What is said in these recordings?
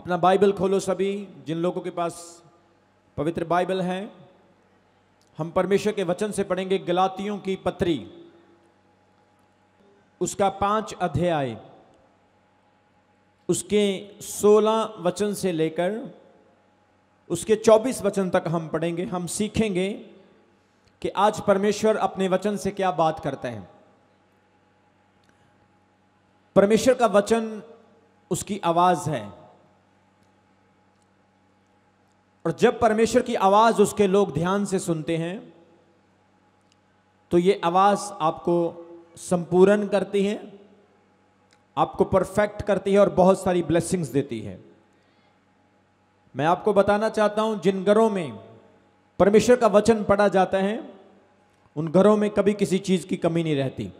अपना बाइबल खोलो सभी, जिन लोगों के पास पवित्र बाइबल है। हम परमेश्वर के वचन से पढ़ेंगे गलातियों की पत्री, उसका 5 अध्याय, उसके 16 वचन से लेकर उसके 24 वचन तक हम पढ़ेंगे। हम सीखेंगे कि आज परमेश्वर अपने वचन से क्या बात करता है। परमेश्वर का वचन उसकी आवाज है, और जब परमेश्वर की आवाज उसके लोग ध्यान से सुनते हैं तो ये आवाज आपको संपूर्ण करती है, आपको परफेक्ट करती है और बहुत सारी ब्लेसिंग्स देती है। मैं आपको बताना चाहता हूं, जिन घरों में परमेश्वर का वचन पढ़ा जाता है उन घरों में कभी किसी चीज की कमी नहीं रहती,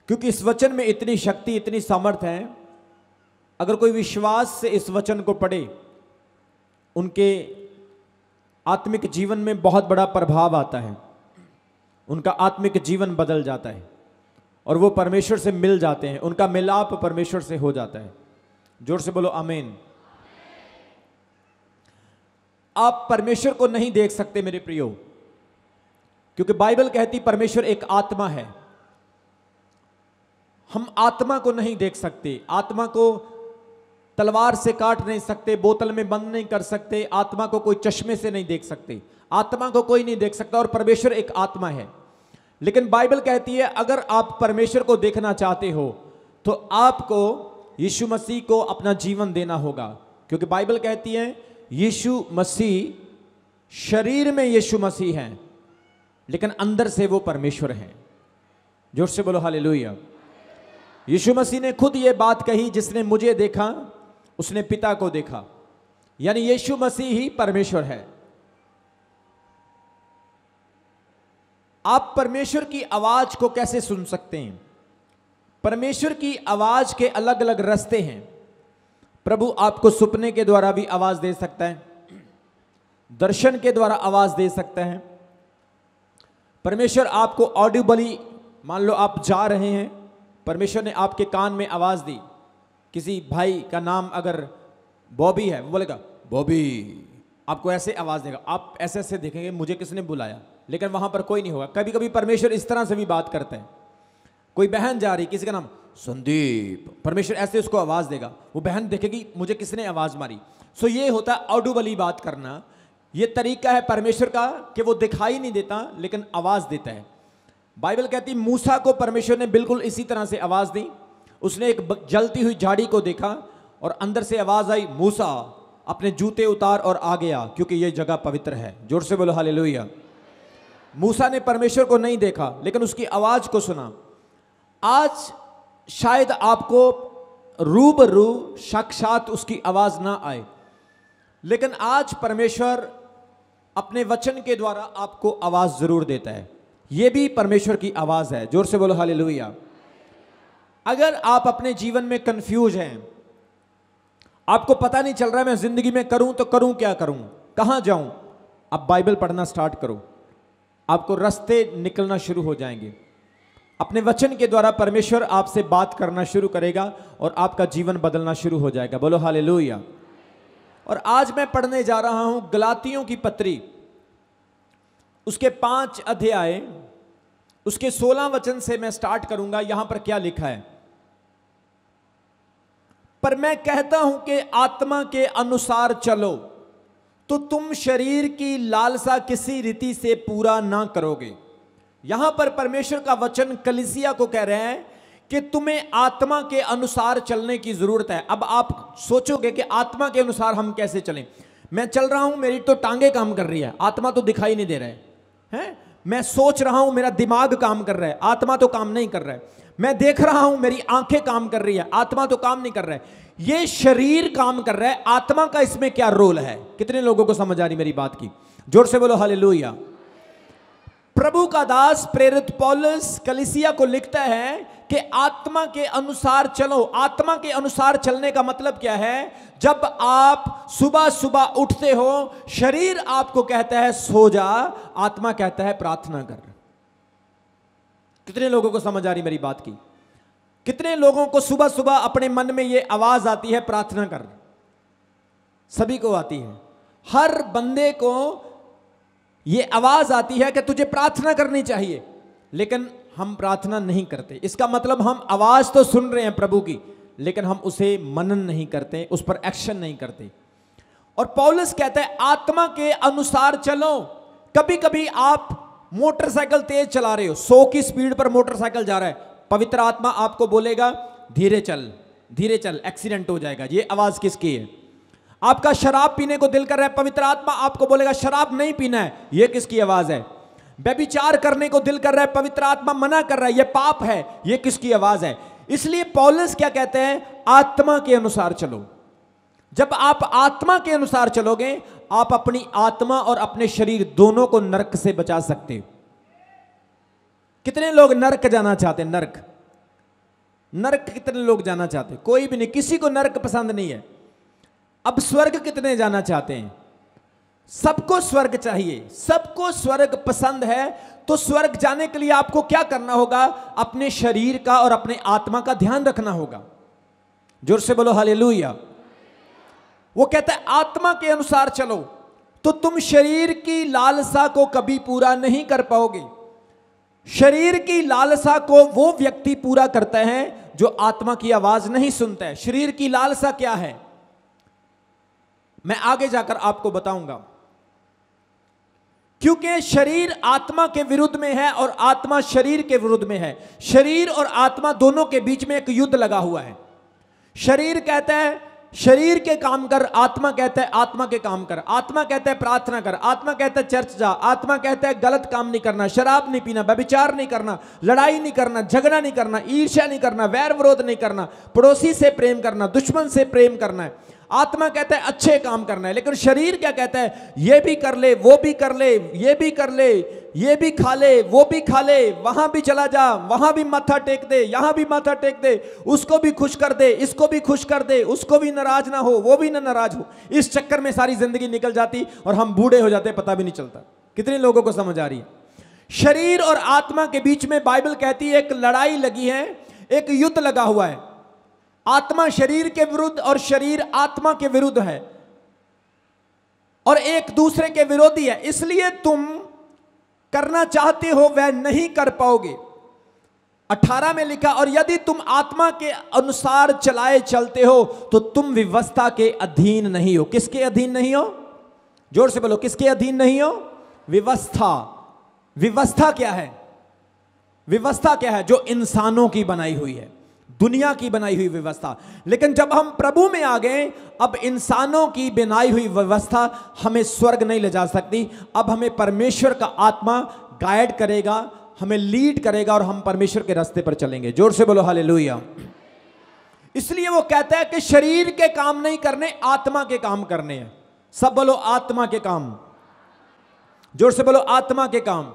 क्योंकि इस वचन में इतनी शक्ति, इतनी सामर्थ है। अगर कोई विश्वास से इस वचन को पढ़े, उनके आत्मिक जीवन में बहुत बड़ा प्रभाव आता है, उनका आत्मिक जीवन बदल जाता है और वो परमेश्वर से मिल जाते हैं, उनका मिलाप परमेश्वर से हो जाता है। जोर से बोलो आमीन। आप परमेश्वर को नहीं देख सकते मेरे प्रियो, क्योंकि बाइबल कहती परमेश्वर एक आत्मा है। हम आत्मा को नहीं देख सकते, आत्मा को तलवार से काट नहीं सकते, बोतल में बंद नहीं कर सकते, आत्मा को कोई चश्मे से नहीं देख सकते, आत्मा को कोई नहीं देख सकता, और परमेश्वर एक आत्मा है। लेकिन बाइबल कहती है अगर आप परमेश्वर को देखना चाहते हो तो आपको यीशु मसीह को अपना जीवन देना होगा, क्योंकि बाइबल कहती है यीशु मसीह, शरीर में यीशु मसीह हैं लेकिन अंदर से वो परमेश्वर हैं। जोर से बोलो हालेलुया। यीशु मसीह ने खुद ये बात कही, जिसने मुझे देखा उसने पिता को देखा, यानी यीशु मसीह ही परमेश्वर है। आप परमेश्वर की आवाज को कैसे सुन सकते हैं? परमेश्वर की आवाज के अलग अलग रास्ते हैं। प्रभु आपको सपने के द्वारा भी आवाज दे सकता है, दर्शन के द्वारा आवाज दे सकता है। परमेश्वर आपको ऑडिबली, मान लो आप जा रहे हैं, परमेश्वर ने आपके कान में आवाज दी। किसी भाई का नाम अगर बॉबी है, वो बोलेगा बॉबी, आपको ऐसे आवाज देगा, आप ऐसे ऐसे देखेंगे मुझे किसने बुलाया, लेकिन वहां पर कोई नहीं होगा। कभी कभी परमेश्वर इस तरह से भी बात करते हैं। कोई बहन जा रही, किसी का नाम संदीप, परमेश्वर ऐसे उसको आवाज देगा, वो बहन देखेगी मुझे किसने आवाज मारी। सो ये होता है ऑडिबली बात करना। ये तरीका है परमेश्वर का कि वो दिखाई नहीं देता लेकिन आवाज देता है। बाइबल कहती मूसा को परमेश्वर ने बिल्कुल इसी तरह से आवाज दी। उसने एक जलती हुई झाड़ी को देखा और अंदर से आवाज आई, मूसा अपने जूते उतार और आ गया, क्योंकि ये जगह पवित्र है। जोर से बोलो हालेलुया। मूसा ने परमेश्वर को नहीं देखा लेकिन उसकी आवाज को सुना। आज शायद आपको रूबरू साक्षात उसकी आवाज ना आए, लेकिन आज परमेश्वर अपने वचन के द्वारा आपको आवाज जरूर देता है। यह भी परमेश्वर की आवाज है। जोर से बोलो हालेलुया। अगर आप अपने जीवन में कंफ्यूज हैं, आपको पता नहीं चल रहा है मैं जिंदगी में करूं तो करूं क्या करूं, कहां जाऊं, आप बाइबल पढ़ना स्टार्ट करो, आपको रास्ते निकलना शुरू हो जाएंगे। अपने वचन के द्वारा परमेश्वर आपसे बात करना शुरू करेगा और आपका जीवन बदलना शुरू हो जाएगा। बोलो हालेलुया। और आज मैं पढ़ने जा रहा हूं गलातियों की पत्री, उसके 5 अध्याय, उसके 16 वचन से मैं स्टार्ट करूंगा। यहां पर क्या लिखा है? पर मैं कहता हूं कि आत्मा के अनुसार चलो तो तुम शरीर की लालसा किसी रीति से पूरा ना करोगे। यहां पर परमेश्वर का वचन कलीसिया को कह रहे हैं कि तुम्हें आत्मा के अनुसार चलने की जरूरत है। अब आप सोचोगे कि आत्मा के अनुसार हम कैसे चलें? मैं चल रहा हूं, मेरी तो टांगे काम कर रही है, आत्मा तो दिखाई नहीं दे रहा है। मैं सोच रहा हूं, मेरा दिमाग काम कर रहा है, आत्मा तो काम नहीं कर रहा है। मैं देख रहा हूं, मेरी आंखें काम कर रही है, आत्मा तो काम नहीं कर रहा है। ये शरीर काम कर रहा है, आत्मा का इसमें क्या रोल है? कितने लोगों को समझ आ रही मेरी बात की? जोर से बोलो हालेलुया। प्रभु का दास प्रेरित पौलुस कलीसिया को लिखता है कि आत्मा के अनुसार चलो। आत्मा के अनुसार चलने का मतलब क्या है? जब आप सुबह सुबह उठते हो, शरीर आपको कहता है सो जा, आत्मा कहता है प्रार्थना कर। कितने लोगों को समझ आ रही मेरी बात की? कितने लोगों को सुबह सुबह अपने मन में ये आवाज आती है प्रार्थना कर? सभी को आती है, हर बंदे को ये आवाज आती है कि तुझे प्रार्थना करनी चाहिए, लेकिन हम प्रार्थना नहीं करते। इसका मतलब हम आवाज तो सुन रहे हैं प्रभु की, लेकिन हम उसे मनन नहीं करते, उस पर एक्शन नहीं करते। और पौलुस कहता है आत्मा के अनुसार चलो। कभी कभी आप मोटरसाइकिल तेज चला रहे हो, 100 की स्पीड पर मोटरसाइकिल जा रहा है, पवित्र आत्मा आपको बोलेगा धीरे चल, धीरे चल, एक्सीडेंट हो जाएगा। ये आवाज किसकी है? आपका शराब पीने को दिल कर रहा है, पवित्र आत्मा आपको बोलेगा शराब नहीं पीना है। ये किसकी आवाज है? व्यभिचार करने को दिल कर रहा है, पवित्र आत्मा मना कर रहा है, ये पाप है। ये किसकी आवाज है? इसलिए पौलुस क्या कहते हैं? आत्मा के अनुसार चलो। जब आप आत्मा के अनुसार चलोगे, आप अपनी आत्मा और अपने शरीर दोनों को नरक से बचा सकते हो। कितने लोग नरक जाना चाहते हैं? नरक, नरक कितने लोग जाना चाहते हैं? कोई भी नहीं, किसी को नरक पसंद नहीं है। अब स्वर्ग कितने जाना चाहते हैं? सबको स्वर्ग चाहिए, सबको स्वर्ग पसंद है। तो स्वर्ग जाने के लिए आपको क्या करना होगा? अपने शरीर का और अपने आत्मा का ध्यान रखना होगा। जोर से बोलो हालेलुया। वो कहता है आत्मा के अनुसार चलो, तो तुम शरीर की लालसा को कभी पूरा नहीं कर पाओगे। शरीर की लालसा को वो व्यक्ति पूरा करता है जो आत्मा की आवाज नहीं सुनता है। शरीर की लालसा क्या है, मैं आगे जाकर आपको बताऊंगा, क्योंकि शरीर आत्मा के विरुद्ध में है और आत्मा शरीर के विरुद्ध में है। शरीर और आत्मा दोनों के बीच में एक युद्ध लगा हुआ है। शरीर कहता है शरीर के काम कर, आत्मा कहता है आत्मा के काम कर। आत्मा कहता है प्रार्थना कर, आत्मा कहता है चर्च जा, आत्मा कहता है गलत काम नहीं करना, शराब नहीं पीना, व्यभिचार नहीं करना, लड़ाई नहीं करना, झगड़ा नहीं करना, ईर्ष्या नहीं करना, वैर विरोध नहीं करना, पड़ोसी से प्रेम करना, दुश्मन से प्रेम करना है। आत्मा कहता है अच्छे काम करना है, लेकिन शरीर क्या कहता है? ये भी कर ले, वो भी कर ले, ये भी कर ले, ये भी खा ले, वो भी खा ले, वहां भी चला जा, वहां भी माथा टेक दे, यहां भी माथा टेक दे, उसको भी खुश कर दे, इसको भी खुश कर दे, उसको भी नाराज ना हो, वो भी ना नाराज हो। इस चक्कर में सारी जिंदगी निकल जाती और हम बूढ़े हो जाते, पता भी नहीं चलता। कितने लोगों को समझ आ रही है? शरीर और आत्मा के बीच में बाइबल कहती है एक लड़ाई लगी है, एक युद्ध लगा हुआ है। आत्मा शरीर के विरुद्ध और शरीर आत्मा के विरुद्ध है और एक दूसरे के विरोधी है। इसलिए तुम करना चाहते हो वह नहीं कर पाओगे। 18 में लिखा, और यदि तुम आत्मा के अनुसार चलाए चलते हो तो तुम व्यवस्था के अधीन नहीं हो। किसके अधीन नहीं हो? जोर से बोलो, किसके अधीन नहीं हो? व्यवस्था। व्यवस्था क्या है? व्यवस्था क्या है? जो इंसानों की बनाई हुई है, दुनिया की बनाई हुई व्यवस्था। लेकिन जब हम प्रभु में आ गए, अब इंसानों की बनाई हुई व्यवस्था हमें स्वर्ग नहीं ले जा सकती। अब हमें परमेश्वर का आत्मा गाइड करेगा, हमें लीड करेगा और हम परमेश्वर के रास्ते पर चलेंगे। जोर से बोलो हालेलुया। इसलिए वो कहता है कि शरीर के काम नहीं करने, आत्मा के काम करने हैं। सब बोलो आत्मा के काम। जोर से बोलो आत्मा के काम।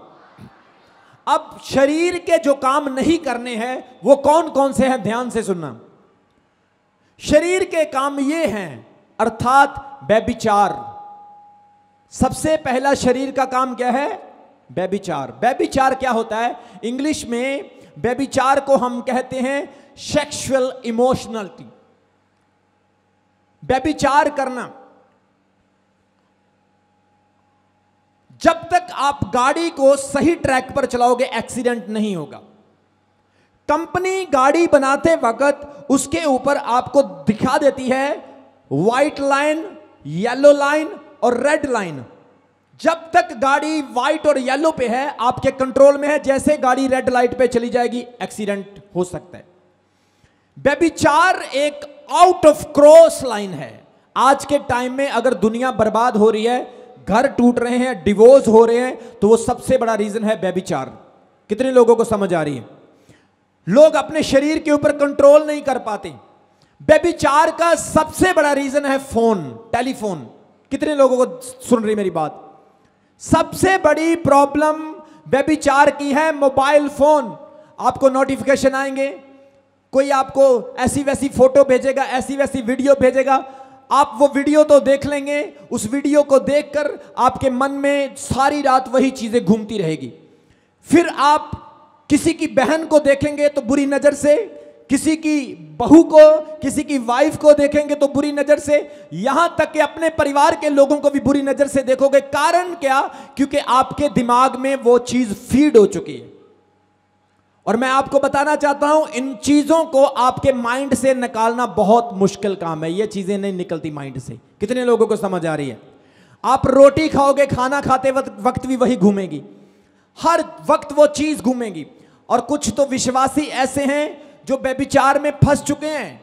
अब शरीर के जो काम नहीं करने हैं वो कौन कौन से हैं? ध्यान से सुनना। शरीर के काम ये हैं, अर्थात व्यभिचार। सबसे पहला शरीर का काम क्या है? व्यभिचार। व्यभिचार क्या होता है? इंग्लिश में व्यभिचार को हम कहते हैं सेक्सुअल इमोशनलिटी। व्यभिचार करना। जब तक आप गाड़ी को सही ट्रैक पर चलाओगे एक्सीडेंट नहीं होगा। कंपनी गाड़ी बनाते वक्त उसके ऊपर आपको दिखा देती है व्हाइट लाइन, येलो लाइन और रेड लाइन। जब तक गाड़ी व्हाइट और येलो पे है, आपके कंट्रोल में है। जैसे गाड़ी रेड लाइट पे चली जाएगी, एक्सीडेंट हो सकता है। व्यभिचार एक आउट ऑफ क्रॉस लाइन है। आज के टाइम में अगर दुनिया बर्बाद हो रही है, घर टूट रहे हैं, डिवोर्स हो रहे हैं, तो वो सबसे बड़ा रीजन है व्यभिचार। कितने लोगों को समझ आ रही है? लोग अपने शरीर के ऊपर कंट्रोल नहीं कर पाते। व्यभिचार का सबसे बड़ा रीजन है फोन, टेलीफोन। कितने लोगों को सुन रही मेरी बात? सबसे बड़ी प्रॉब्लम व्यभिचार की है मोबाइल फोन। आपको नोटिफिकेशन आएंगे, कोई आपको ऐसी वैसी फोटो भेजेगा, ऐसी वैसी वीडियो भेजेगा, आप वो वीडियो तो देख लेंगे। उस वीडियो को देखकर आपके मन में सारी रात वही चीजें घूमती रहेगी। फिर आप किसी की बहन को देखेंगे तो बुरी नजर से, किसी की बहू को, किसी की वाइफ को देखेंगे तो बुरी नजर से, यहां तक कि अपने परिवार के लोगों को भी बुरी नजर से देखोगे। कारण क्या? क्योंकि आपके दिमाग में वो चीज फीड हो चुकी है। और मैं आपको बताना चाहता हूं, इन चीजों को आपके माइंड से निकालना बहुत मुश्किल काम है। ये चीजें नहीं निकलती माइंड से। कितने लोगों को समझ आ रही है? आप रोटी खाओगे, खाना खाते वक्त भी वही घूमेगी, हर वक्त वो चीज घूमेगी। और कुछ तो विश्वासी ऐसे हैं जो व्यभिचार में फंस चुके हैं,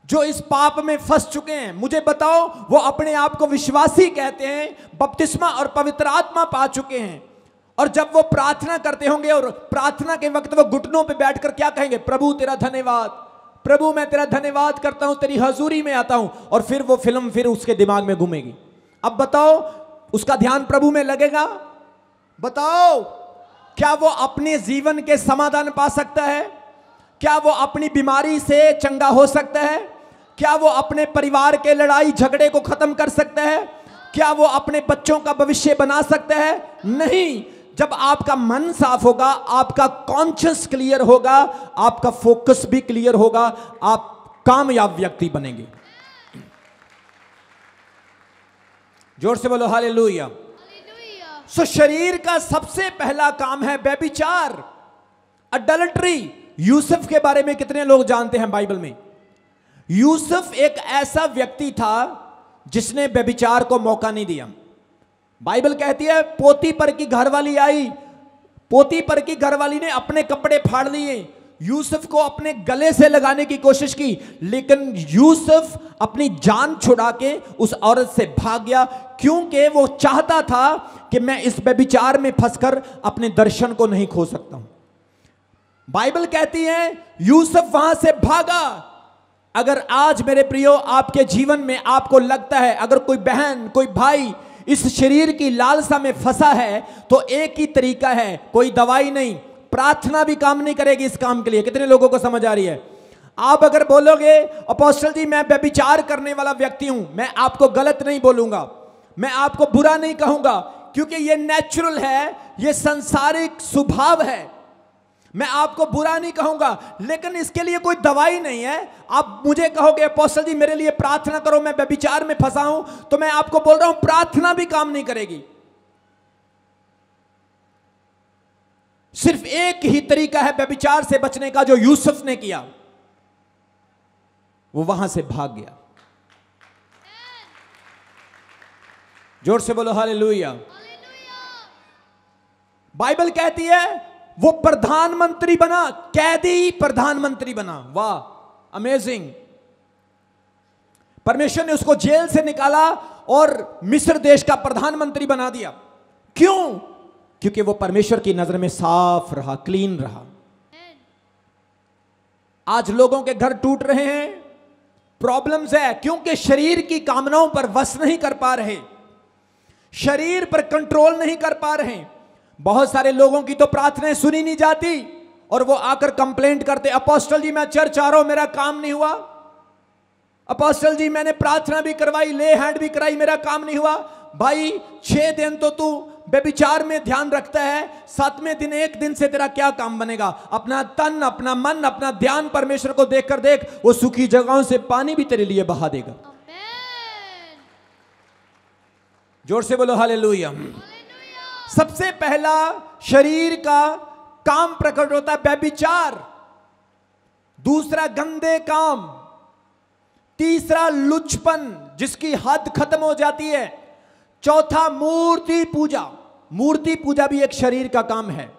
जो इस पाप में फंस चुके हैं। मुझे बताओ, वो अपने आप को विश्वासी कहते हैं, बपतिस्मा और पवित्र आत्मा पा चुके हैं, और जब वो प्रार्थना करते होंगे और प्रार्थना के वक्त वो घुटनों पे बैठकर क्या कहेंगे? प्रभु तेरा धन्यवाद, प्रभु मैं तेरा धन्यवाद करता हूं, तेरी हजूरी में आता हूं। और फिर वो फिल्म फिर उसके दिमाग में घूमेगी। अब बताओ, उसका ध्यान प्रभु में लगेगा? बताओ, क्या वो अपने जीवन के समाधान पा सकता है? क्या वो अपनी बीमारी से चंगा हो सकता है? क्या वो अपने परिवार के लड़ाई झगड़े को खत्म कर सकता है? क्या वो अपने बच्चों का भविष्य बना सकता है? नहीं। जब आपका मन साफ होगा, आपका कॉन्शियस क्लियर होगा, आपका फोकस भी क्लियर होगा, आप कामयाब व्यक्ति बनेंगे। जोर से बोलो हालेलुया। सो शरीर का सबसे पहला काम है व्यभिचार, अडल्ट्री। यूसुफ के बारे में कितने लोग जानते हैं बाइबल में? यूसुफ एक ऐसा व्यक्ति था जिसने व्यभिचार को मौका नहीं दिया। बाइबल कहती है पोतीपर की घरवाली आई, पोतीपर की घरवाली ने अपने कपड़े फाड़ लिए, यूसुफ को अपने गले से लगाने की कोशिश की, लेकिन यूसुफ अपनी जान छुड़ा के उस औरत से भाग गया, क्योंकि वो चाहता था कि मैं इस व्यभिचार में फंसकर अपने दर्शन को नहीं खो सकता हूं। बाइबल कहती है यूसुफ वहां से भागा। अगर आज मेरे प्रियो आपके जीवन में आपको लगता है, अगर कोई बहन, कोई भाई इस शरीर की लालसा में फंसा है, तो एक ही तरीका है, कोई दवाई नहीं, प्रार्थना भी काम नहीं करेगी इस काम के लिए। कितने लोगों को समझ आ रही है? आप अगर बोलोगे अपोस्टल जी मैं व्यभिचार करने वाला व्यक्ति हूं, मैं आपको गलत नहीं बोलूंगा, मैं आपको बुरा नहीं कहूंगा, क्योंकि ये नेचुरल है, ये संसारिक स्वभाव है, मैं आपको बुरा नहीं कहूंगा, लेकिन इसके लिए कोई दवाई नहीं है। आप मुझे कहोगे अपोस्टल जी मेरे लिए प्रार्थना करो, मैं व्यभिचार में फंसा हूं, तो मैं आपको बोल रहा हूं प्रार्थना भी काम नहीं करेगी। सिर्फ एक ही तरीका है व्यभिचार से बचने का, जो यूसुफ ने किया, वो वहां से भाग गया। जोर से बोलो हालेलुया। बाइबल कहती है वो प्रधानमंत्री बना, कैदी प्रधानमंत्री बना। वाह, अमेजिंग। परमेश्वर ने उसको जेल से निकाला और मिस्र देश का प्रधानमंत्री बना दिया। क्यों? क्योंकि वो परमेश्वर की नजर में साफ रहा, क्लीन रहा। आज लोगों के घर टूट रहे हैं, प्रॉब्लम्स है, क्योंकि शरीर की कामनाओं पर वश नहीं कर पा रहे, शरीर पर कंट्रोल नहीं कर पा रहे। बहुत सारे लोगों की तो प्रार्थनाएं सुनी नहीं जाती और वो आकर कंप्लेंट करते, अपोस्टल जी मैं चर्च आ रहा हूं, मेरा काम नहीं हुआ, अपोस्टल जी मैंने प्रार्थना भी करवाई, ले हैंड भी कराई, मेरा काम नहीं हुआ। भाई 6 दिन तो तू व्यभिचार में ध्यान रखता है, 7वें दिन एक दिन से तेरा क्या काम बनेगा? अपना तन, अपना मन, अपना ध्यान परमेश्वर को देखकर देख, वो सूखी जगहों से पानी भी तेरे लिए बहा देगा। जोर से बोलो हालेलुया। सबसे पहला शरीर का काम प्रकट होता है व्यभिचार, दूसरा गंदे काम, तीसरा लुचपन जिसकी हद खत्म हो जाती है, चौथा मूर्ति पूजा। मूर्ति पूजा भी एक शरीर का काम है।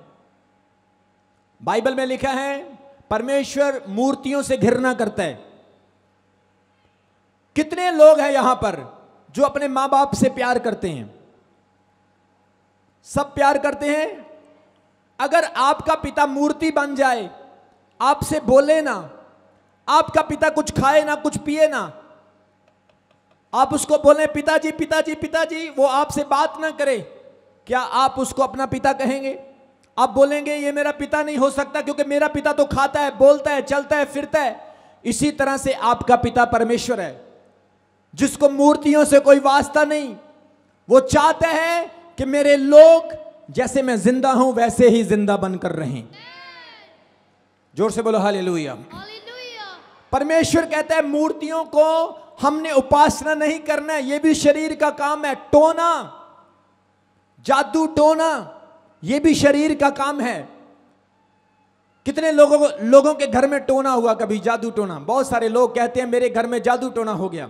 बाइबल में लिखा है परमेश्वर मूर्तियों से घृणा करता है। कितने लोग हैं यहां पर जो अपने मां बाप से प्यार करते हैं? सब प्यार करते हैं। अगर आपका पिता मूर्ति बन जाए, आपसे बोले ना, आपका पिता कुछ खाए ना, कुछ पिए ना, आप उसको बोले पिताजी पिताजी पिताजी, वो आपसे बात ना करे, क्या आप उसको अपना पिता कहेंगे? आप बोलेंगे ये मेरा पिता नहीं हो सकता, क्योंकि मेरा पिता तो खाता है, बोलता है, चलता है, फिरता है। इसी तरह से आपका पिता परमेश्वर है, जिसको मूर्तियों से कोई वास्ता नहीं। वो चाहता है कि मेरे लोग जैसे मैं जिंदा हूं वैसे ही जिंदा बनकर रहें। जोर से बोलो हालेलुया। हालेलुया। परमेश्वर कहता है मूर्तियों को हमने उपासना नहीं करना है, ये भी शरीर का काम है। टोना, जादू टोना, ये भी शरीर का काम है। कितने लोगों के घर में टोना हुआ कभी, जादू टोना? बहुत सारे लोग कहते हैं मेरे घर में जादू टोना हो गया।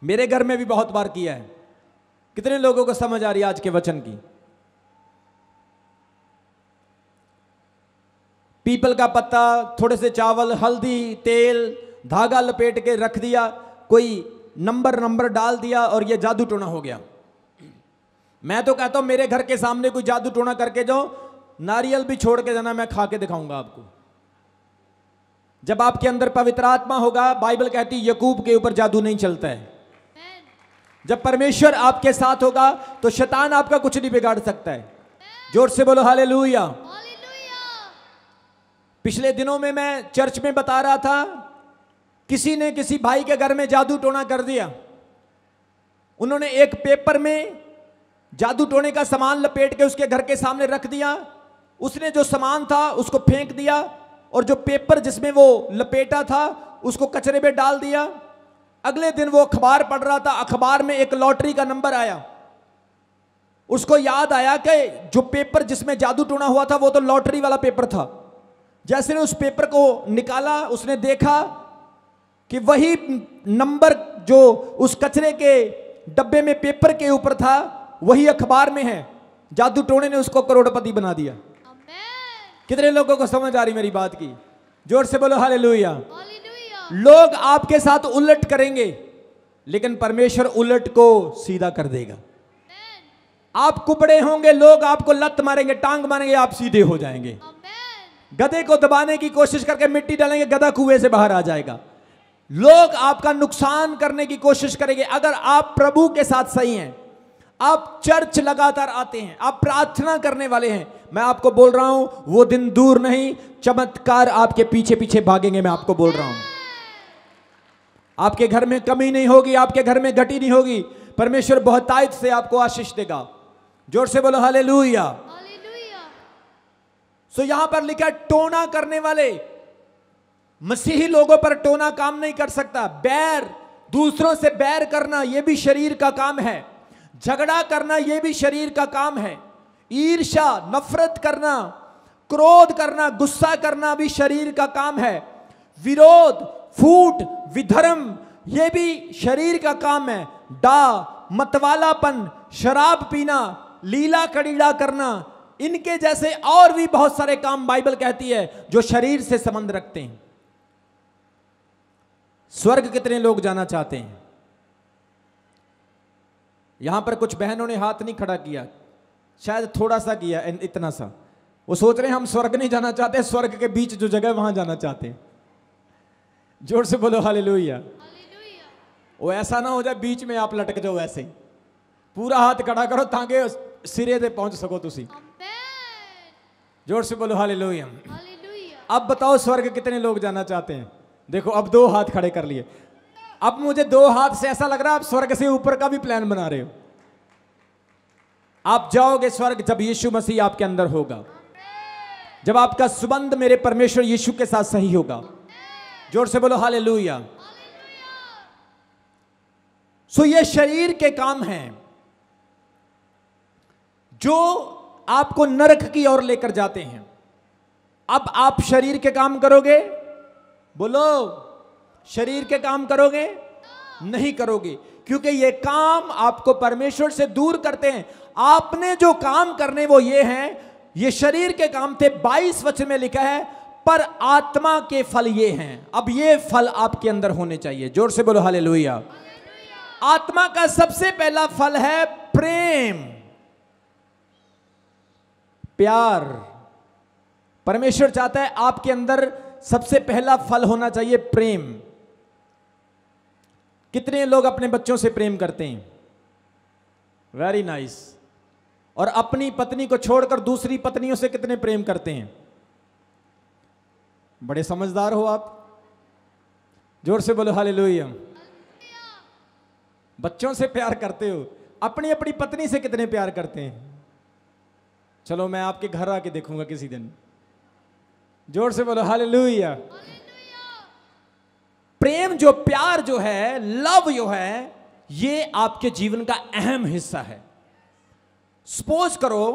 मेरे घर में भी बहुत बार किया है। कितने लोगों को समझ आ रही है आज के वचन की? पीपल का पत्ता, थोड़े से चावल, हल्दी, तेल, धागा लपेट के रख दिया, कोई नंबर डाल दिया और ये जादू टोना हो गया। मैं तो कहता हूं मेरे घर के सामने कोई जादू टोना करके जाओ, नारियल भी छोड़ के जाना, मैं खा के दिखाऊंगा आपको। जब आपके अंदर पवित्र आत्मा होगा, बाइबल कहती है यकूब के ऊपर जादू नहीं चलता है। जब परमेश्वर आपके साथ होगा तो शैतान आपका कुछ नहीं बिगाड़ सकता है। जोर से बोलो हालेलुया। पिछले दिनों में मैं चर्च में बता रहा था, किसी ने किसी भाई के घर में जादू टोना कर दिया। उन्होंने एक पेपर में जादू टोने का सामान लपेट के उसके घर के सामने रख दिया। उसने जो सामान था उसको फेंक दिया और जो पेपर जिसमें वो लपेटा था उसको कचरे में डाल दिया। अगले दिन वो अखबार पढ़ रहा था, अखबार में एक लॉटरी का नंबर आया। उसको याद आया कि जो पेपर जिसमें जादू टोना हुआ था वो तो लॉटरी वाला पेपर था। जैसे ने उस पेपर को निकाला, उसने देखा कि वही नंबर जो उस कचरे के डब्बे में पेपर के ऊपर था वही अखबार में है। जादू टोने ने उसको करोड़पति बना दिया। कितने लोगों को समझ आ रही मेरी बात की? जोर से बोलो हालेलुया। लोग आपके साथ उलट करेंगे लेकिन परमेश्वर उलट को सीधा कर देगा। आप कुबड़े होंगे, लोग आपको लत मारेंगे, टांग मारेंगे, आप सीधे हो जाएंगे। गधे को दबाने की कोशिश करके मिट्टी डालेंगे, गधा कुएं से बाहर आ जाएगा। लोग आपका नुकसान करने की कोशिश करेंगे। अगर आप प्रभु के साथ सही हैं, आप चर्च लगातार आते हैं, आप प्रार्थना करने वाले हैं, मैं आपको बोल रहा हूं वो दिन दूर नहीं, चमत्कार आपके पीछे पीछे भागेंगे। मैं आपको बोल रहा हूं आपके घर में कमी नहीं होगी, आपके घर में घटी नहीं होगी। परमेश्वर बहुतायत से आपको आशीष देगा। जोर से बोलो हालेलुया। सो यहां पर लिखा टोना करने वाले, मसीही लोगों पर टोना काम नहीं कर सकता। बैर, दूसरों से बैर करना यह भी शरीर का काम है। झगड़ा करना यह भी शरीर का काम है। ईर्ष्या, नफरत करना, क्रोध करना, गुस्सा करना भी शरीर का काम है। विरोध, फूट, विधर्म यह भी शरीर का काम है। डा, मतवालापन, शराब पीना, लीला कड़ीला करना, इनके जैसे और भी बहुत सारे काम बाइबल कहती है जो शरीर से संबंध रखते हैं। स्वर्ग कितने लोग जाना चाहते हैं? यहां पर कुछ बहनों ने हाथ नहीं खड़ा किया, शायद थोड़ा सा किया, इतना सा। वो सोच रहे हैं हम स्वर्ग नहीं जाना चाहते, स्वर्ग के बीच जो जगह वहां जाना चाहते हैं। जोर से बोलो हालेलुया। वो ऐसा ना हो जाए बीच में आप लटक जाओ। ऐसे ही पूरा हाथ खड़ा करो ताकि सिरे से पहुंच सको तुसी। जोर से बोलो हालेलुया। अब बताओ स्वर्ग कितने लोग जाना चाहते हैं? देखो अब 2 हाथ खड़े कर लिए। अब मुझे 2 हाथ से ऐसा लग रहा है आप स्वर्ग से ऊपर का भी प्लान बना रहे हो। आप जाओगे स्वर्ग जब यीशु मसीह आपके अंदर होगा, जब आपका संबंध मेरे परमेश्वर यीशु के साथ सही होगा। जोर से बोलो हालेलुया। सो ये शरीर के काम हैं जो आपको नरक की ओर लेकर जाते हैं। अब आप शरीर के काम करोगे? बोलो, शरीर के काम करोगे? नहीं करोगे, क्योंकि ये काम आपको परमेश्वर से दूर करते हैं। आपने जो काम करने वो ये हैं, ये शरीर के काम थे। 22 वचन में लिखा है पर आत्मा के फल ये हैं। अब ये फल आपके अंदर होने चाहिए। जोर से बोलो हालेलुया। आत्मा का सबसे पहला फल है प्रेम, प्यार। परमेश्वर चाहता है आपके अंदर सबसे पहला फल होना चाहिए प्रेम। कितने लोग अपने बच्चों से प्रेम करते हैं? Very nice. और अपनी पत्नी को छोड़कर दूसरी पत्नियों से कितने प्रेम करते हैं? बड़े समझदार हो आप। जोर से बोलो हालेलुया। बच्चों से प्यार करते हो, अपनी अपनी पत्नी से कितने प्यार करते हैं? चलो मैं आपके घर आके देखूंगा किसी दिन। जोर से बोलो हालेलुया। प्रेम जो प्यार जो है, लव जो है, ये आपके जीवन का अहम हिस्सा है। सपोज करो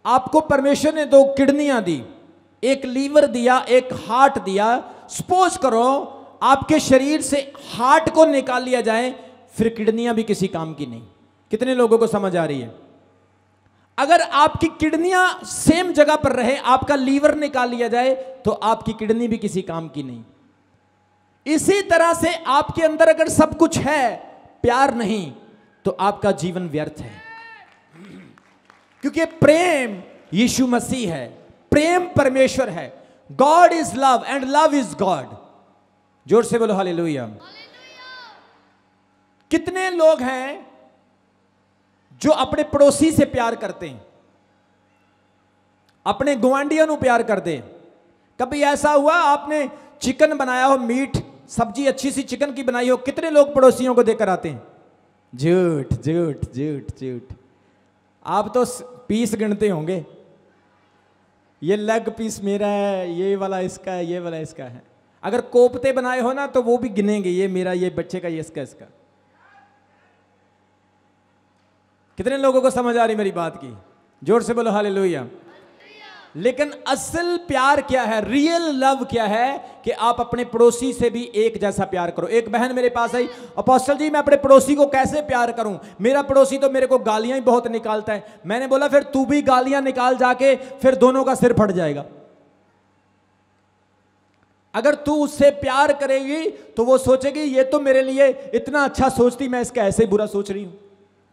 आपको परमेश्वर ने 2 किडनियां दी, एक लीवर दिया, एक हार्ट दिया। सपोज करो आपके शरीर से हार्ट को निकाल लिया जाए, फिर किडनियां भी किसी काम की नहीं। कितने लोगों को समझ आ रही है? अगर आपकी किडनियां सेम जगह पर रहे, आपका लीवर निकाल लिया जाए, तो आपकी किडनी भी किसी काम की नहीं। इसी तरह से आपके अंदर अगर सब कुछ है, प्यार नहीं, तो आपका जीवन व्यर्थ है। क्योंकि प्रेम यीशु मसीह है, प्रेम परमेश्वर है। God is love and love is God. जोर से बोलो हालेलुया। कितने लोग हैं जो अपने पड़ोसी से प्यार करते हैं, अपने गुआंढियों को प्यार करते हैं? कभी ऐसा हुआ आपने चिकन बनाया हो, मीट सब्जी अच्छी सी चिकन की बनाई हो, कितने लोग पड़ोसियों को देकर आते हैं? झूठ झूठ झूठ झूठ। आप तो पीस गिनते होंगे, ये लेग पीस मेरा है, ये वाला इसका है, ये वाला इसका है। अगर कोफ्ते बनाए हो ना, तो वो भी गिनेंगे, ये मेरा, ये बच्चे का, ये इसका, इसका। कितने लोगों को समझ आ रही मेरी बात की? जोर से बोलो हालेलुया। लेकिन असल प्यार क्या है? रियल लव क्या है? कि आप अपने पड़ोसी से भी एक जैसा प्यार करो। एक बहन मेरे पास आई, अपोस्टल जी मैं अपने पड़ोसी को कैसे प्यार करूं? मेरा पड़ोसी तो मेरे को गालियां ही बहुत निकालता है। मैंने बोला फिर तू भी गालियां निकाल जाके, फिर दोनों का सिर फट जाएगा। अगर तू उससे प्यार करेगी तो वो सोचेगी ये तो मेरे लिए इतना अच्छा सोचती, मैं इसका ऐसे बुरा सोच रही हूं।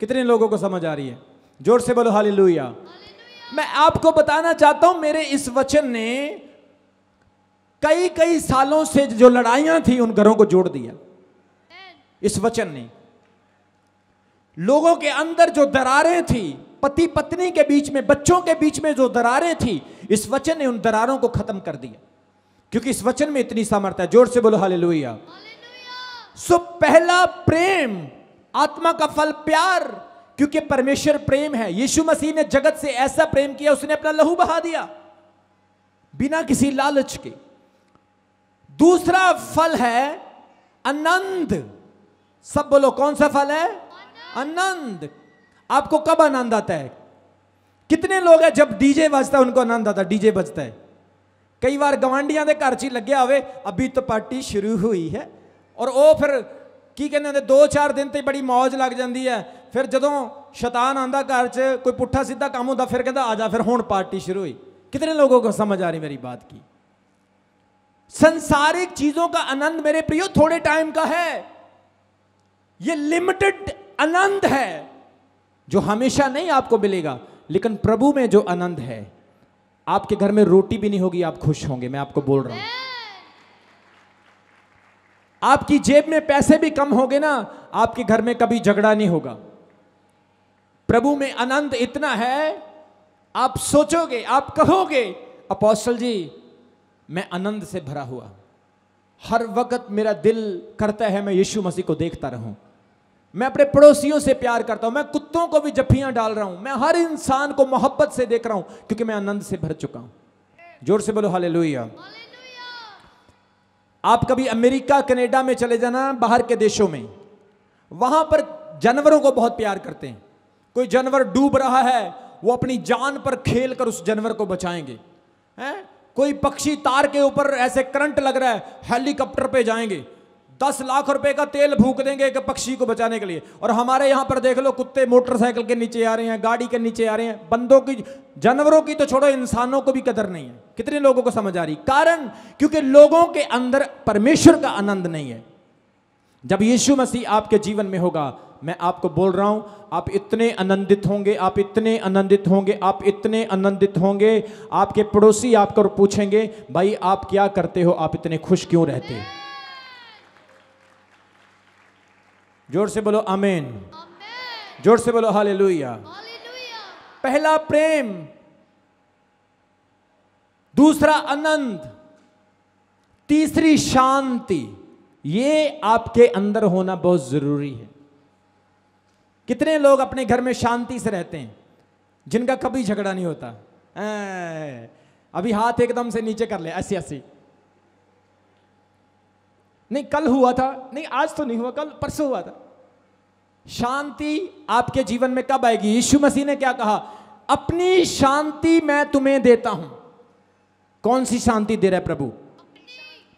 कितने लोगों को समझ आ रही है? जोर से बोलो हालेलुया। मैं आपको बताना चाहता हूं, मेरे इस वचन ने कई कई सालों से जो लड़ाइयां थी उन घरों को जोड़ दिया। इस वचन ने लोगों के अंदर जो दरारें थी, पति पत्नी के बीच में, बच्चों के बीच में जो दरारें थी, इस वचन ने उन दरारों को खत्म कर दिया। क्योंकि इस वचन में इतनी सामर्थ्य है। जोर से बोलो हालेलुया। सो पहला प्रेम, आत्मा का फल प्यार, क्योंकि परमेश्वर प्रेम है। यीशु मसीह ने जगत से ऐसा प्रेम किया, उसने अपना लहू बहा दिया बिना किसी लालच के। दूसरा फल है आनंद। सब बोलो कौन सा फल है? आनंद। आपको कब आनंद आता है? कितने लोग हैं जब डीजे बजता है उनको आनंद आता है? डीजे बजता है, कई बार गवांडियां दे घर च ही लग्या होवे, अभी तो पार्टी शुरू हुई है, और वो फिर की कहते हैं 2-4 दिन तो बड़ी मौज लग जाती है। फिर जदों शैतान आंदा घर च, कोई पुट्ठा सीधा काम होता, फिर कहता आ जा, फिर हुण पार्टी शुरू हुई। कितने लोगों को समझ आ रही मेरी बात की? संसारिक चीजों का आनंद मेरे प्रियो थोड़े टाइम का है। ये लिमिटेड आनंद है जो हमेशा नहीं आपको मिलेगा। लेकिन प्रभु में जो आनंद है, आपके घर में रोटी भी नहीं होगी, आप खुश होंगे। मैं आपको बोल रहा हूं, आपकी जेब में पैसे भी कम होंगे ना, आपके घर में कभी झगड़ा नहीं होगा। प्रभु में आनंद इतना है, आप सोचोगे, आप कहोगे अपोस्टल जी मैं आनंद से भरा हुआ, हर वक्त मेरा दिल करता है मैं यीशु मसीह को देखता रहूं, मैं अपने पड़ोसियों से प्यार करता हूं, मैं कुत्तों को भी जफ्फियां डाल रहा हूं, मैं हर इंसान को मोहब्बत से देख रहा हूं, क्योंकि मैं आनंद से भर चुका हूं। जोर से बोलो हालेलुया। आप कभी अमेरिका कनाडा में चले जाना, बाहर के देशों में, वहां पर जानवरों को बहुत प्यार करते हैं। कोई जानवर डूब रहा है, वो अपनी जान पर खेल कर उस जानवर को बचाएंगे, हैं? कोई पक्षी तार के ऊपर ऐसे करंट लग रहा है, हेलीकॉप्टर पे जाएंगे, 10 लाख रुपए का तेल फूंक देंगे एक पक्षी को बचाने के लिए। और हमारे यहां पर देख लो, कुत्ते मोटरसाइकिल के नीचे आ रहे हैं, गाड़ी के नीचे आ रहे हैं। बंदों की, जानवरों की तो छोड़ो, इंसानों को भी कदर नहीं है। कितने लोगों को समझ आ रही? कारण क्योंकि लोगों के अंदर परमेश्वर का आनंद नहीं है। जब यीशु मसीह आपके जीवन में होगा, मैं आपको बोल रहा हूं, आप इतने आनंदित होंगे, आप इतने आनंदित होंगे, आप इतने आनंदित होंगे। आपके पड़ोसी आपको पूछेंगे भाई आप क्या करते हो, आप इतने खुश क्यों रहते हो? जोर से बोलो आमीन। जोर से बोलो हालेलुया। पहला प्रेम, दूसरा आनंद, तीसरी शांति। ये आपके अंदर होना बहुत जरूरी है। कितने लोग अपने घर में शांति से रहते हैं, जिनका कभी झगड़ा नहीं होता? अभी हाथ एकदम से नीचे कर ले, ऐसी ऐसी। नहीं कल हुआ था, नहीं आज तो नहीं हुआ, कल परसों हुआ था। शांति आपके जीवन में कब आएगी? यीशु मसीह ने क्या कहा? अपनी शांति मैं तुम्हें देता हूं। कौन सी शांति दे रहा है प्रभु?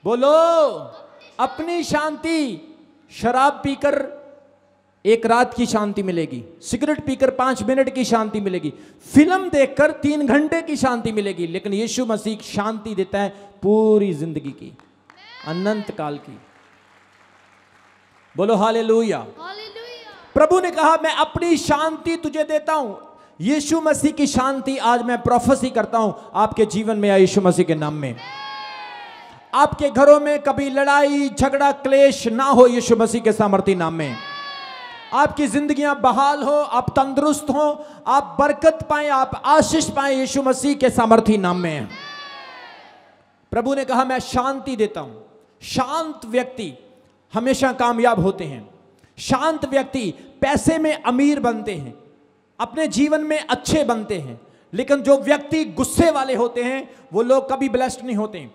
बोलो, अपनी शांति। शराब पीकर एक रात की शांति मिलेगी, सिगरेट पीकर 5 मिनट की शांति मिलेगी, फिल्म देखकर 3 घंटे की शांति मिलेगी, लेकिन यीशु मसीह शांति देता है पूरी जिंदगी की, अनंत काल की। बोलो हालेलुया। प्रभु ने कहा मैं अपनी शांति तुझे देता हूं। यीशु मसीह की शांति आज मैं प्रोफेसी करता हूं आपके जीवन में, या यीशु मसीह के नाम में। आपके घरों में कभी लड़ाई झगड़ा क्लेश ना हो यीशु मसीह के सामर्थी नाम में। आपकी जिंदगियां बहाल हो, आप तंदुरुस्त हो, आप बरकत पाएं, आप आशीष पाएं यीशु मसीह के सामर्थी नाम में। प्रभु ने कहा मैं शांति देता हूं। शांत व्यक्ति हमेशा कामयाब होते हैं। शांत व्यक्ति पैसे में अमीर बनते हैं, अपने जीवन में अच्छे बनते हैं। लेकिन जो व्यक्ति गुस्से वाले होते हैं वो लोग कभी ब्लेस्ड नहीं होते।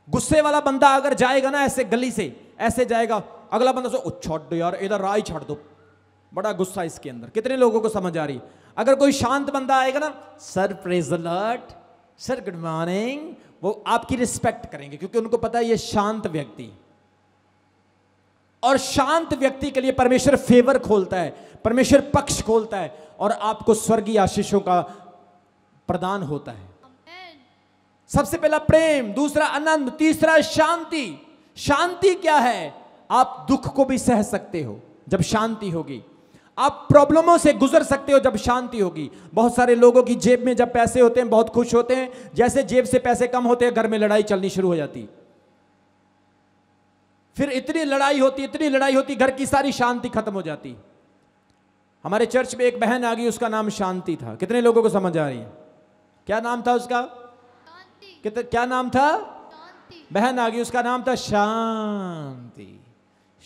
गुस्से वाला बंदा अगर जाएगा ना ऐसे गली से ऐसे जाएगा, अगला बंदा सो छोड़ दो यार, इधर राह ही छोड़ दो, बड़ा गुस्सा इसके अंदर। कितने लोगों को समझ आ रही? अगर कोई शांत बंदा आएगा ना, sir praise the Lord, sir good morning, वो आपकी रिस्पेक्ट करेंगे क्योंकि उनको पता है ये शांत व्यक्ति। और शांत व्यक्ति के लिए परमेश्वर फेवर खोलता है, परमेश्वर पक्ष खोलता है और आपको स्वर्गीय आशीषों का प्रदान होता है। सबसे पहला प्रेम, दूसरा आनंद, तीसरा शांति। शांति क्या है? आप दुख को भी सह सकते हो जब शांति होगी। आप प्रॉब्लमों से गुजर सकते हो जब शांति होगी। बहुत सारे लोगों की जेब में जब पैसे होते हैं बहुत खुश होते हैं, जैसे जेब से पैसे कम होते हैं घर में लड़ाई चलनी शुरू हो जाती। फिर इतनी लड़ाई होती, घर की सारी शांति खत्म हो जाती। हमारे चर्च में एक बहन आ गई, उसका नाम शांति था। कितने लोगों को समझ आ रही है? क्या नाम था उसका? क्या नाम था? बहन आ गई, उसका नाम था शांति।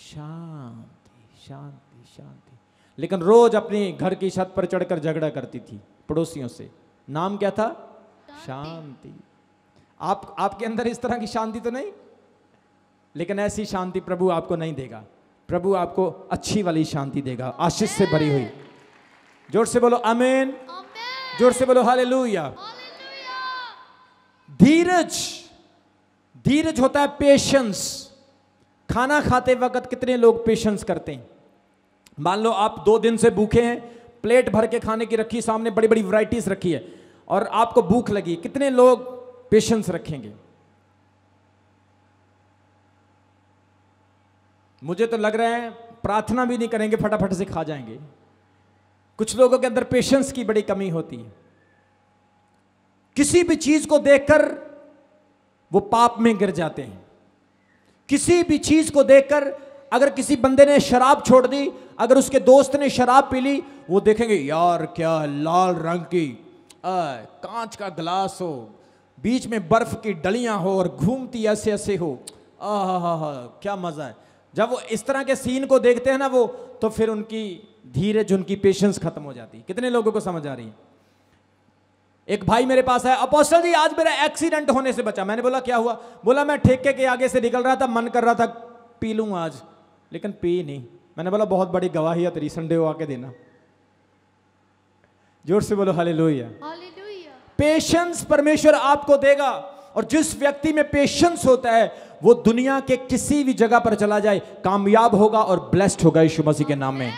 शांति शांति शांति। लेकिन रोज अपनी घर की छत पर चढ़कर झगड़ा करती थी पड़ोसियों से। नाम क्या था? शांति। आपके अंदर इस तरह की शांति तो नहीं, लेकिन ऐसी शांति प्रभु आपको नहीं देगा। प्रभु आपको अच्छी वाली शांति देगा, आशीष से भरी हुई। जोर से बोलो आमीन, जोर से बोलो हालेलुया। धीरज, धीरज होता है पेशेंस। खाना खाते वक्त कितने लोग पेशेंस करते हैं? मान लो आप 2 दिन से भूखे हैं, प्लेट भर के खाने की रखी, सामने बड़ी बड़ी वैरायटीज रखी है और आपको भूख लगी, कितने लोग पेशेंस रखेंगे? मुझे तो लग रहा है प्रार्थना भी नहीं करेंगे, फटाफट से खा जाएंगे। कुछ लोगों के अंदर पेशेंस की बड़ी कमी होती है। किसी भी चीज को देखकर वो पाप में गिर जाते हैं। किसी भी चीज को देखकर, अगर किसी बंदे ने शराब छोड़ दी, अगर उसके दोस्त ने शराब पी ली, वो देखेंगे यार क्या लाल रंग की कांच का गिलास हो, बीच में बर्फ की डलियां हो और घूमती ऐसे ऐसे हो, क्या मजा है। जब वो इस तरह के सीन को देखते हैं ना वो, तो फिर उनकी धीरज, उनकी पेशेंस खत्म हो जाती है। कितने लोगों को समझ आ रही है? एक भाई मेरे पास आया, अपोस्टल जी आज मेरा एक्सीडेंट होने से बचा। मैंने बोला क्या हुआ? बोला मैं ठेके के आगे से निकल रहा था, मन कर रहा था पी लूं आज, लेकिन पी नहीं। मैंने बोला बहुत बड़ी गवाही है तेरी, संडे को आके देना। जोर से बोलो हालेलुया। पेशेंस परमेश्वर आपको देगा, और जिस व्यक्ति में पेशेंस होता है वो दुनिया के किसी भी जगह पर चला जाए कामयाब होगा और ब्लेस्ड होगा यीशु मसीह के नाम में।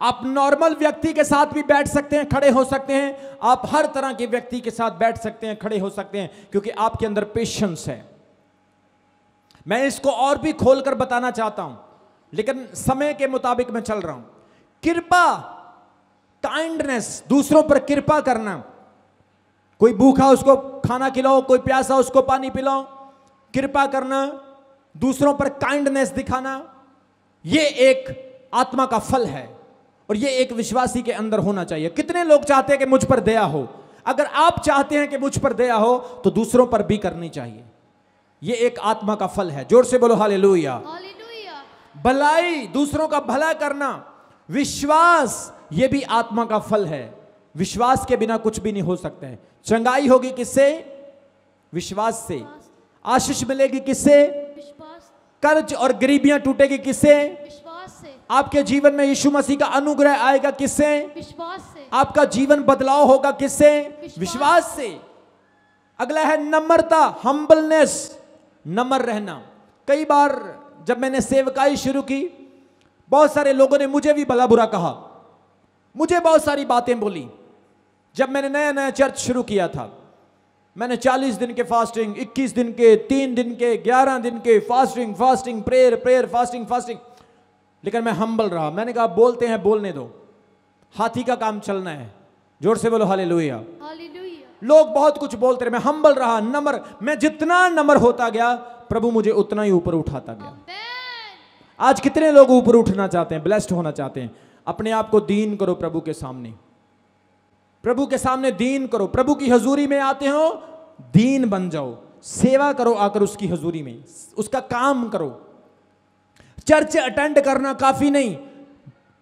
आप नॉर्मल व्यक्ति के साथ भी बैठ सकते हैं, खड़े हो सकते हैं, आप हर तरह के व्यक्ति के साथ बैठ सकते हैं, खड़े हो सकते हैं, क्योंकि आपके अंदर पेशेंस है। मैं इसको और भी खोलकर बताना चाहता हूं, लेकिन समय के मुताबिक मैं चल रहा हूं। कृपा, काइंडनेस, दूसरों पर कृपा करना। कोई भूखा उसको खाना खिलाओ, कोई प्यासा उसको पानी पिलाओ। कृपा करना, दूसरों पर काइंडनेस दिखाना, यह एक आत्मा का फल है और यह एक विश्वासी के अंदर होना चाहिए। कितने लोग चाहते हैं कि मुझ पर दया हो? अगर आप चाहते हैं कि मुझ पर दया हो तो दूसरों पर भी करनी चाहिए। यह एक आत्मा का फल है। जोर से बोलो हालेलुया। भलाई, दूसरों का भला करना, विश्वास, यह भी आत्मा का फल है। विश्वास के बिना कुछ भी नहीं हो सकता है। चंगाई होगी किससे? विश्वास से। आशीष मिलेगी किससे? विश्वास। कर्ज और गरीबियां टूटेगी किससे? विश्वास से। आपके जीवन में यीशु मसीह का अनुग्रह आएगा किससे? विश्वास से। आपका जीवन बदलाव होगा किससे? विश्वास से। अगला है नम्रता, हम्बलनेस, नम्र रहना। कई बार जब मैंने सेवकाई शुरू की, बहुत सारे लोगों ने मुझे भी भला बुरा कहा, मुझे बहुत सारी बातें बोली। जब मैंने नया नया चर्च शुरू किया था, मैंने 40 दिन के फास्टिंग, 21 दिन के, 3 दिन के, 11 दिन के फास्टिंग, प्रेयर, फास्टिंग, लेकिन मैं हम्बल रहा। मैंने कहा बोलते हैं बोलने दो, हाथी का काम चलना है। जोर से बोलो हालेलुया। हालेलुया। लोग बहुत कुछ बोलते रहे, मैं हम्बल रहा, नम्र। मैं जितना नम्र होता गया, प्रभु मुझे उतना ही ऊपर उठाता गया। आज कितने लोग ऊपर उठना चाहते हैं, ब्लेस्ड होना चाहते हैं? अपने आप को दीन करो प्रभु के सामने, प्रभु के सामने दीन करो। प्रभु की हजूरी में आते हो, दीन बन जाओ, सेवा करो आकर उसकी हजूरी में, उसका काम करो। चर्च अटेंड करना काफी नहीं,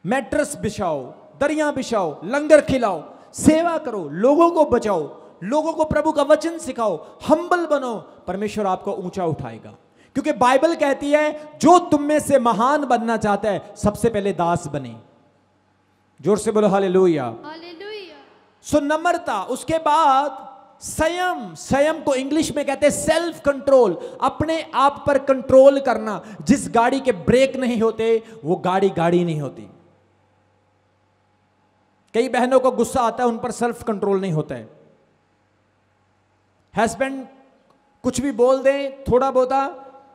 मैट्रेस बिछाओ, दरियां बिछाओ, लंगर खिलाओ, सेवा करो, लोगों को बचाओ, लोगों को प्रभु का वचन सिखाओ, हम्बल बनो। परमेश्वर आपको ऊंचा उठाएगा, क्योंकि बाइबल कहती है जो तुम में से महान बनना चाहता है, सबसे पहले दास बने। जोर से बोलो हालेलुया। हालेलुया। सो नम्रता, उसके बाद संयम। संयम को इंग्लिश में कहते हैं सेल्फ कंट्रोल, अपने आप पर कंट्रोल करना। जिस गाड़ी के ब्रेक नहीं होते वो गाड़ी नहीं होती। कई बहनों को गुस्सा आता है, उन पर सेल्फ कंट्रोल नहीं होता है। हस्बैंड कुछ भी बोल दें थोड़ा बहुता,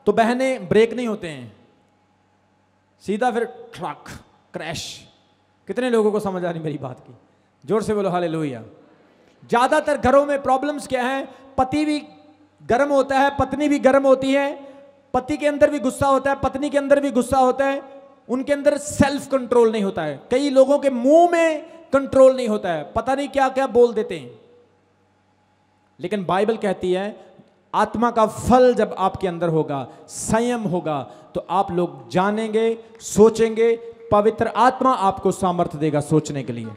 तो बहनें ब्रेक नहीं होते हैं, सीधा फिर ट्रक क्रैश। कितने लोगों को समझ आ रही मेरी बात की? जोर से बोलो हालेलुया। ज्यादातर घरों में प्रॉब्लम्स क्या है? पति भी गर्म होता है, पत्नी भी गर्म होती है, पति के अंदर भी गुस्सा होता है, पत्नी के अंदर भी गुस्सा होता है, उनके अंदर सेल्फ कंट्रोल नहीं होता है। कई लोगों के मुंह में कंट्रोल नहीं होता है, पता नहीं क्या क्या बोल देते हैं। लेकिन बाइबल कहती है आत्मा का फल जब आपके अंदर होगा, संयम होगा, तो आप लोग जानेंगे, सोचेंगे, पवित्र आत्मा आपको सामर्थ्य देगा सोचने के लिए।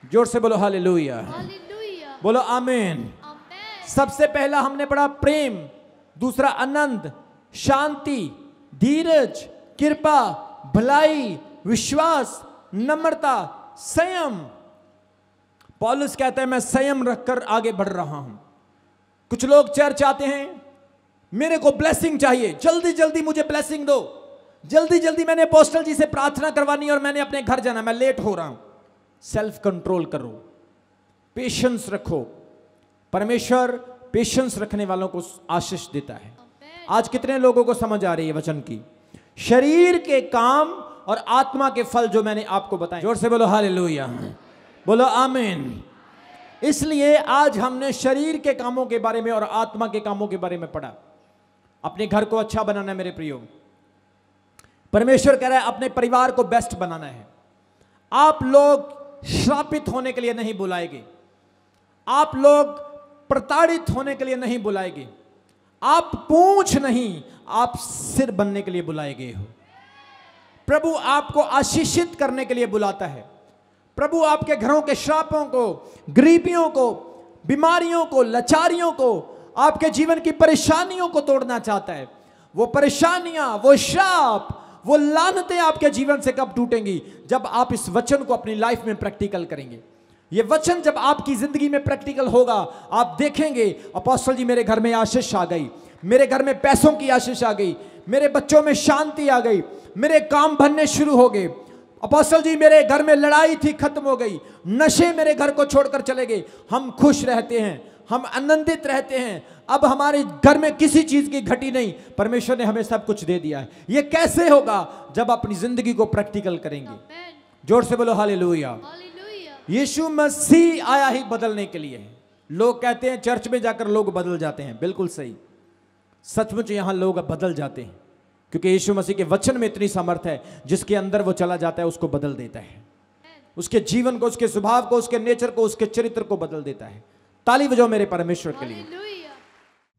जोर से बोलो हालेलुया। हालेलुया। बोलो आमीन। सबसे पहला हमने पढ़ा प्रेम, दूसरा आनंद, शांति, धीरज, कृपा, भलाई, विश्वास, नम्रता, संयम। पौलुस कहता है मैं संयम रखकर आगे बढ़ रहा हूं। कुछ लोग चर्च आते हैं, मेरे को ब्लेसिंग चाहिए, जल्दी जल्दी मुझे ब्लेसिंग दो, जल्दी जल्दी मैंने अपोस्टल जी से प्रार्थना करवानी और मैंने अपने घर जाना, मैं लेट हो रहा हूं। सेल्फ कंट्रोल करो, पेशेंस रखो। परमेश्वर पेशेंस रखने वालों को आशीष देता है। आज कितने लोगों को समझ आ रही है वचन की? शरीर के काम और आत्मा के फल जो मैंने आपको बताए। जोर से बोलो हालेलुया। बोलो आमीन। इसलिए आज हमने शरीर के कामों के बारे में और आत्मा के कामों के बारे में पढ़ा। अपने घर को अच्छा बनाना है मेरे प्रियो। परमेश्वर कह रहा है अपने परिवार को बेस्ट बनाना है। आप लोग श्रापित होने के लिए नहीं बुलाएंगे, आप लोग प्रताड़ित होने के लिए नहीं बुलाएंगे, आप पूंछ नहीं, आप सिर बनने के लिए बुलाए गए हो। प्रभु आपको आशीषित करने के लिए बुलाता है। प्रभु आपके घरों के श्रापों को, गरीबियों को, बीमारियों को, लाचारियों को, आपके जीवन की परेशानियों को तोड़ना चाहता है। वो परेशानियां, वो श्राप, वो लानतें आपके जीवन से कब टूटेंगी? जब आप इस वचन को अपनी लाइफ में प्रैक्टिकल करेंगे। ये वचन जब आपकी जिंदगी में प्रैक्टिकल होगा, आप देखेंगे अपोस्टल जी मेरे घर में आशीष आ गई, मेरे घर में पैसों की आशीष आ गई, मेरे बच्चों में शांति आ गई, मेरे काम बनने शुरू हो गए। अपोस्टल जी मेरे घर में लड़ाई थी खत्म हो गई, नशे मेरे घर को छोड़कर चले गए, हम खुश रहते हैं, हम आनंदित रहते हैं, अब हमारे घर में किसी चीज की घटी नहीं, परमेश्वर ने हमें सब कुछ दे दिया है। ये कैसे होगा? जब अपनी जिंदगी को प्रैक्टिकल करेंगे। जोर से बोलो हालेलुया। यीशु मसीह आया ही बदलने के लिए। लोग कहते हैं चर्च में जाकर लोग बदल जाते हैं, बिल्कुल सही, सचमुच यहां लोग बदल जाते हैं, क्योंकि यीशु मसीह के वचन में इतनी सामर्थ है, जिसके अंदर वो चला जाता है उसको बदल देता है, उसके जीवन को, उसके स्वभाव को, उसके नेचर को, उसके चरित्र को बदल देता है। ताली बजाओ मेरे परमेश्वर के लिए।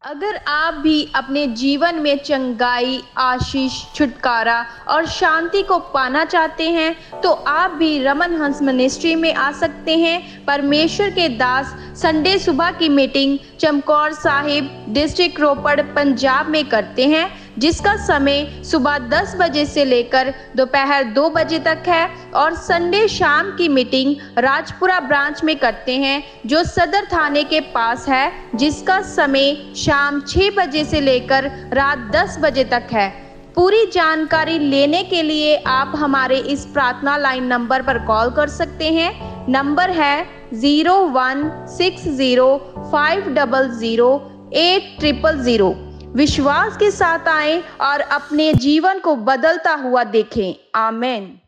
अगर आप भी अपने जीवन में चंगाई, आशीष, छुटकारा और शांति को पाना चाहते हैं तो आप भी रमन हंस मिनिस्ट्री में आ सकते हैं। परमेश्वर के दास संडे सुबह की मीटिंग चमकौर साहिब, डिस्ट्रिक्ट रोपड़, पंजाब में करते हैं, जिसका समय सुबह 10 बजे से लेकर दोपहर 2 बजे तक है। और संडे शाम की मीटिंग राजपुरा ब्रांच में करते हैं, जो सदर थाने के पास है, जिसका समय शाम 6 बजे से लेकर रात 10 बजे तक है। पूरी जानकारी लेने के लिए आप हमारे इस प्रार्थना लाइन नंबर पर कॉल कर सकते हैं। नंबर है 0160500800। विश्वास के साथ आएं और अपने जीवन को बदलता हुआ देखें। आमीन।